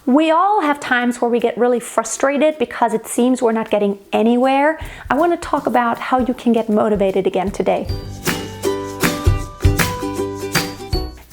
We all have times where we get really frustrated because it seems we're not getting anywhere. I want to talk about how you can get motivated again today.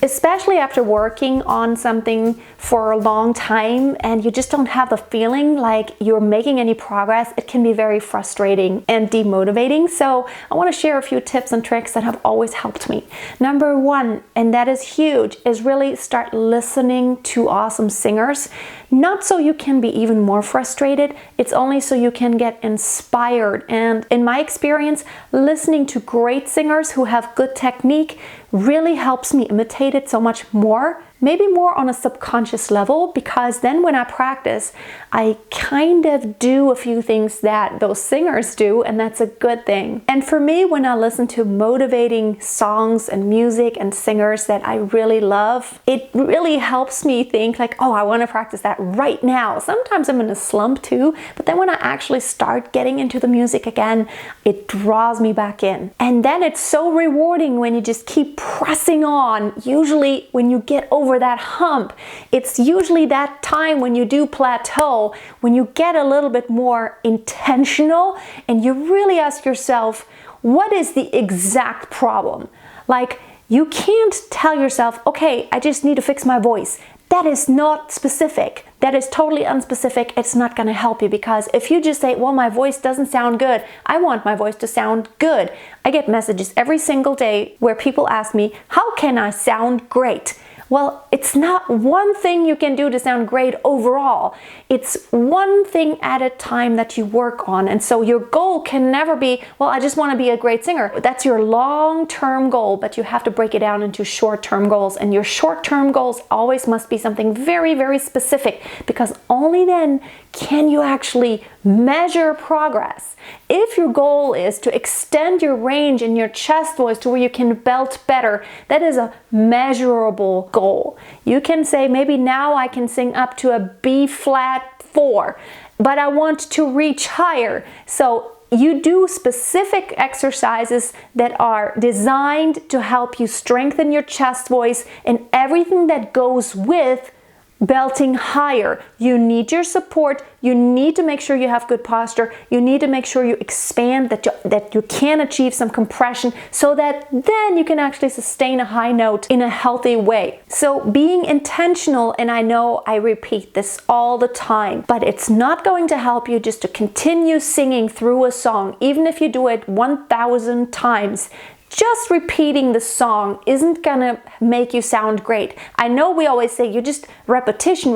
Especially after working on something for a long time and you just don't have the feeling like you're making any progress, it can be very frustrating and demotivating. So I want to share a few tips and tricks that have always helped me. Number one, and that is huge, is really start listening to awesome singers. Not so you can be even more frustrated, it's only so you can get inspired. And in my experience, listening to great singers who have good technique really helps me imitate it so much more. Maybe more on a subconscious level, because then when I practice, I kind of do a few things that those singers do, and that's a good thing. And for me, when I listen to motivating songs and music and singers that I really love, it really helps me think like, oh, I want to practice that right now. Sometimes I'm in a slump too, but then when I actually start getting into the music again, it draws me back in. And then it's so rewarding when you just keep pressing on. Usually when you get over that hump, it's usually that time when you do plateau, when you get a little bit more intentional and you really ask yourself, what is the exact problem? Like, you can't tell yourself, okay, I just need to fix my voice. That is not specific. That is totally unspecific. It's not going to help you, because if you just say, well, my voice doesn't sound good, I want my voice to sound good. I get messages every single day where people ask me, how can I sound great? Well, it's not one thing you can do to sound great overall. It's one thing at a time that you work on. And so your goal can never be, well, I just want to be a great singer. That's your long-term goal, but you have to break it down into short-term goals. And your short-term goals always must be something very, very specific, because only then can you actually measure progress. If your goal is to extend your range in your chest voice to where you can belt better, that is a measurable goal. You can say, maybe now I can sing up to a B flat 4, but I want to reach higher. So you do specific exercises that are designed to help you strengthen your chest voice and everything that goes with belting higher. You need your support. You need to make sure you have good posture. You need to make sure you expand, that you can achieve some compression, so that then you can actually sustain a high note in a healthy way. So being intentional, and I know I repeat this all the time, but it's not going to help you just to continue singing through a song, even if you do it 1,000 times. Just repeating the song isn't gonna make you sound great. I know we always say you just repetition,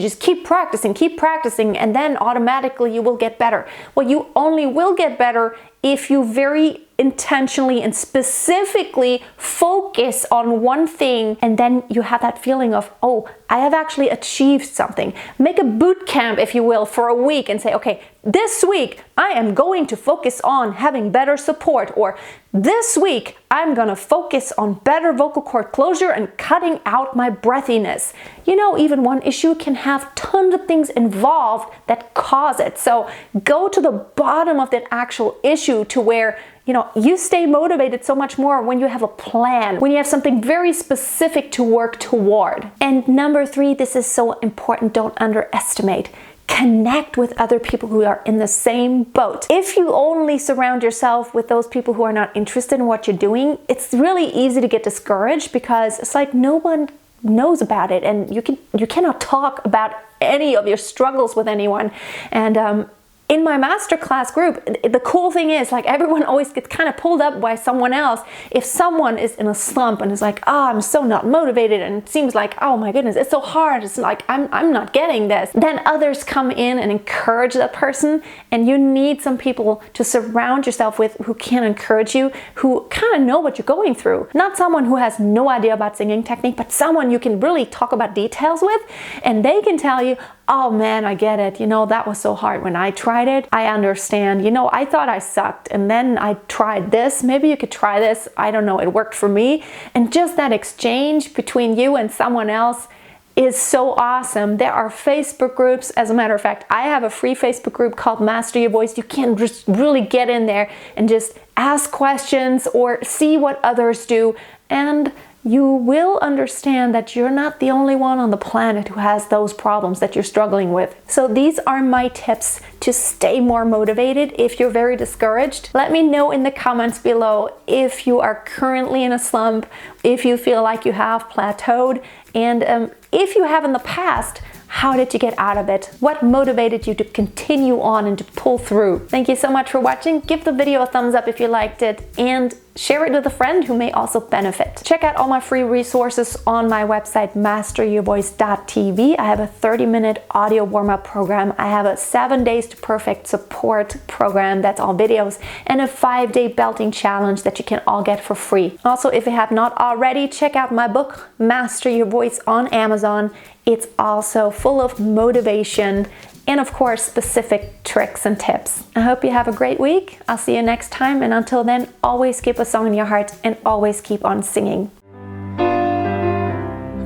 just keep practicing, and then automatically you will get better. Well, you only will get better if you very intentionally and specifically focus on one thing, and then you have that feeling of, oh, I have actually achieved something. Make a boot camp, if you will, for a week and say, okay, this week I am going to focus on having better support, or this week I'm gonna focus on better vocal cord closure and cutting out my breathiness. You know, even one issue can have tons of things involved that cause it. So go to the bottom of that actual issue to where, you know, you stay motivated so much more when you have a plan, when you have something very specific to work toward. And number 3, this is so important, don't underestimate. Connect with other people who are in the same boat. If you only surround yourself with those people who are not interested in what you're doing, it's really easy to get discouraged, because it's like no one knows about it, and you cannot talk about any of your struggles with anyone. And in my masterclass group, the cool thing is, like, everyone always gets kind of pulled up by someone else. If someone is in a slump and is like, oh, I'm so not motivated, and it seems like, oh my goodness, it's so hard, it's like I'm not getting this, then others come in and encourage that person. And you need some people to surround yourself with who can encourage you, who kind of know what you're going through. Not someone who has no idea about singing technique, but someone you can really talk about details with, and they can tell you, oh man, I get it. You know, that was so hard when I tried it. I understand. You know, I thought I sucked, and then I tried this. Maybe you could try this. I don't know. It worked for me. And just that exchange between you and someone else is so awesome. There are Facebook groups. As a matter of fact, I have a free Facebook group called Master Your Voice. You can just really get in there and just ask questions or see what others do. And you will understand that you're not the only one on the planet who has those problems that you're struggling with. So these are my tips to stay more motivated if you're very discouraged. Let me know in the comments below if you are currently in a slump, if you feel like you have plateaued, and if you have in the past, how did you get out of it? What motivated you to continue on and to pull through? Thank you so much for watching. Give the video a thumbs up if you liked it, and share it with a friend who may also benefit. Check out all my free resources on my website, masteryourvoice.tv. I have a 30-minute audio warm-up program. I have a 7 days to perfect support program, that's all videos, and a 5-day belting challenge that you can all get for free. Also, if you have not already, check out my book, Master Your Voice, on Amazon. It's also full of motivation and, of course, specific tricks and tips. I hope you have a great week. I'll see you next time, and until then, always keep a song in your heart and always keep on singing.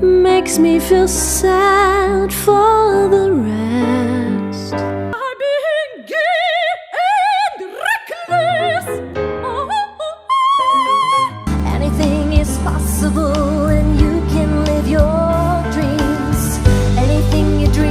Makes me feel sad for